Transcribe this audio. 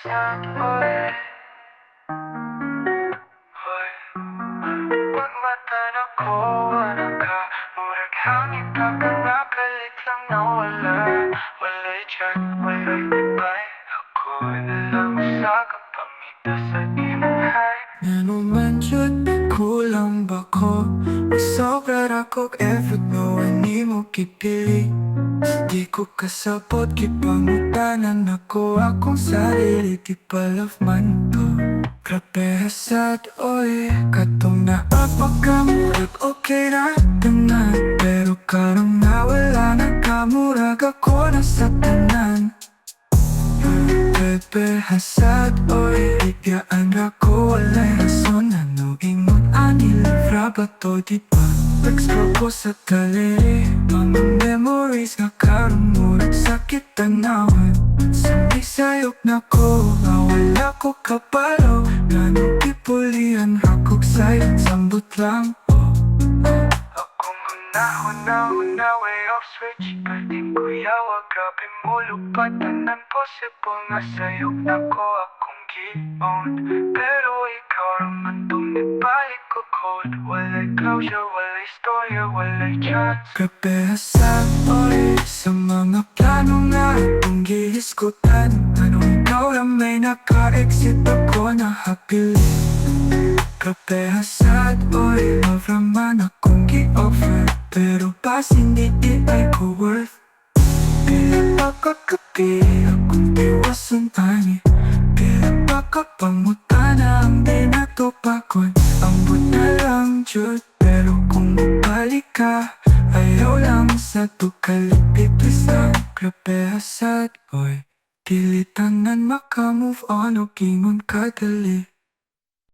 sad boy. Hoy, pagmata na ko, wala ka. Murag hangin ka ka nga, kalit lang nawala. Wala'y tiyan, wala'y tibay. Ako'y nalang sa kapamita sa imong hay. Ngano man jud, kulang ba ko? Sobra ra ko'y effort, no, ani mo kipili. Di ko kasabot, kipangutanan ako akong sarili, di pa love man to. Grabe sad, oy, katong naapakamurag okay ra tanan. Pero karong nawala na kamurag ako na sa tanan. Bebe hasad, oy, ibiyaan ra ko, walay rason. Ano ingon ani livra ba to, di ba? Text ko sa galeri, mga memories nga karong murag sakit tanawan. Sabay sayop na ko, nawala ko kapalo. Ganong ipulian rakog sayang sambut lang po. Akong huna, way off switch. Kaling kuyawa, grabe mo lupatanan. Possible nga sayop na ko akong gi-own. Pero ikaw raman tong nibalik ko cold. Walay closure, walay storya, walay chance. Grabe hasad, oy, sa mga plano nga akong gihiskutan. Ano ikaw lang may naka-exit ako na happily. Grabe hasad, oy, love raman akong gi-offer. Pero pas hindi di ay ko worth. Pila pa kagabi akong tiwasan tani. Pila pa kapangutana ang di natupakon. Ambot na lang jud, pero kung mabalik ka, ayaw lang sa tukalipit. Please lang, grabe hasad, oy. Dili tanan maka-move on o gingon kadali.